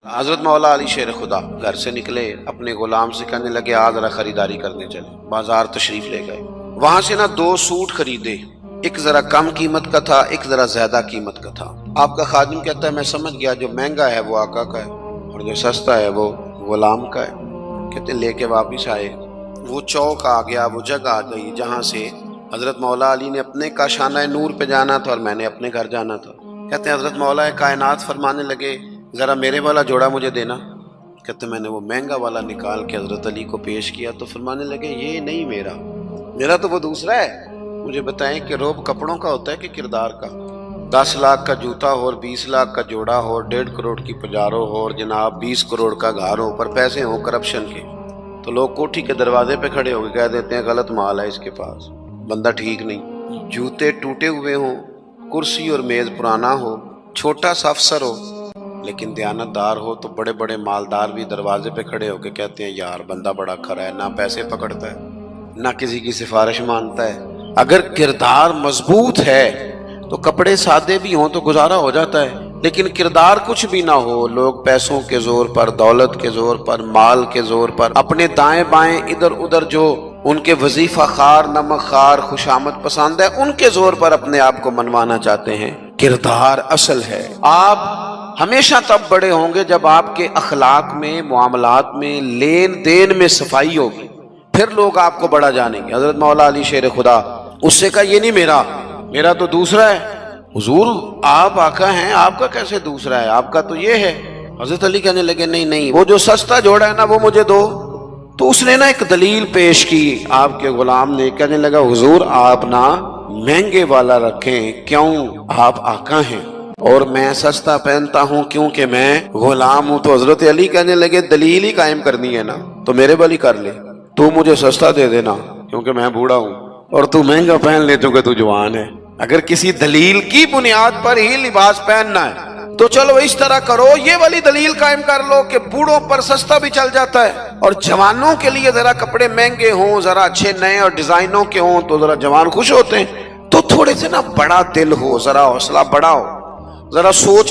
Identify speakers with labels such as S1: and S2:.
S1: حضرت مولا علی شیر خدا گھر سے نکلے، اپنے غلام سے کہنے لگے آج ذرا خریداری کرنے چلے۔ بازار تشریف لے گئے، وہاں سے دو سوٹ خریدے، ایک ذرا کم قیمت کا تھا، ایک ذرا زیادہ قیمت کا تھا۔ آپ کا خادم کہتا ہے میں سمجھ گیا جو مہنگا ہے وہ آقا کا ہے اور جو سستا ہے وہ غلام کا ہے۔ کہتے لے کے واپس آئے، وہ چوک آ گیا، وہ جگہ آ گئی جہاں سے حضرت مولا علی نے اپنے کاشانہ نور پہ جانا تھا اور میں نے اپنے گھر جانا تھا۔ کہتے ہیں حضرت مولا کائنات فرمانے لگے ذرا میرے والا جوڑا مجھے دینا۔ کہتے میں نے وہ مہنگا والا نکال کے حضرت علی کو پیش کیا تو فرمانے لگے یہ نہیں میرا تو وہ دوسرا ہے۔ مجھے بتائیں کہ روب کپڑوں کا ہوتا ہے کہ کردار کا؟ 10 لاکھ کا جوتا ہو اور 20 لاکھ کا جوڑا ہو، 1.5 کروڑ کی پجارو ہو اور جناب 20 کروڑ کا گھر ہو، پر پیسے ہوں کرپشن کے، تو لوگ کوٹھی کے دروازے پہ کھڑے ہو کے کہہ دیتے ہیں غلط مال ہے اس کے پاس، بندہ ٹھیک نہیں۔ جوتے ٹوٹے ہوئے ہوں، کرسی اور میز پرانا ہو، چھوٹا سا افسر ہو لیکن دیانت دار ہو، تو بڑے بڑے مالدار بھی دروازے پہ کھڑے ہو کے کہتے ہیں یار بندہ بڑا کھرا ہے، نہ پیسے پکڑتا ہے نہ کسی کی سفارش مانتا ہے۔ اگر کردار مضبوط ہے تو کپڑے سادے بھی ہوں تو گزارا ہو جاتا ہے، لیکن کردار کچھ بھی نہ ہو، لوگ پیسوں کے زور پر، دولت کے زور پر، مال کے زور پر، اپنے دائیں بائیں ادھر ادھر جو ان کے وظیفہ خار، نمک خار، خوشامد پسند ہے، ان کے زور پر اپنے آپ کو منوانا چاہتے ہیں۔ کردار اصل ہے۔ آپ ہمیشہ تب بڑے ہوں گے جب آپ کے اخلاق میں، معاملات میں، لین دین میں صفائی ہوگی، پھر لوگ آپ کو بڑا جانیں گے۔ حضرت مولا علی شیر خدا اس سے کہا یہ نہیں میرا تو دوسرا ہے۔ حضور آپ آقا ہیں، آپ کا کیسے دوسرا ہے؟ آپ کا تو یہ ہے۔ حضرت علی کہنے لگے نہیں وہ جو سستا جوڑا ہے نا وہ مجھے دو۔ تو اس نے ایک دلیل پیش کی، آپ کے غلام نے کہنے لگا حضور آپ مہنگے والا رکھیں، کیوں؟ آپ آقا ہیں اور میں سستا پہنتا ہوں کیونکہ میں غلام ہوں۔ تو حضرت علی کہنے لگے دلیل ہی قائم کرنی ہے نا تو میرے والی کر لے، تو مجھے سستا دے دینا کیونکہ میں بوڑھا ہوں، اور تو مہنگا پہن لے چونکہ تو جوان ہے۔ اگر کسی دلیل کی بنیاد پر ہی لباس پہننا ہے تو چلو اس طرح کرو، یہ والی دلیل قائم کر لو کہ بوڑھوں پر سستا بھی چل جاتا ہے، اور جوانوں کے لیے ذرا کپڑے مہنگے ہوں، ذرا اچھے نئے اور ڈیزائنوں کے ہوں تو ذرا جوان خوش ہوتے ہیں۔ تو تھوڑے سے بڑا دل ہو، ذرا حوصلہ بڑا ہو، ذرا سوچ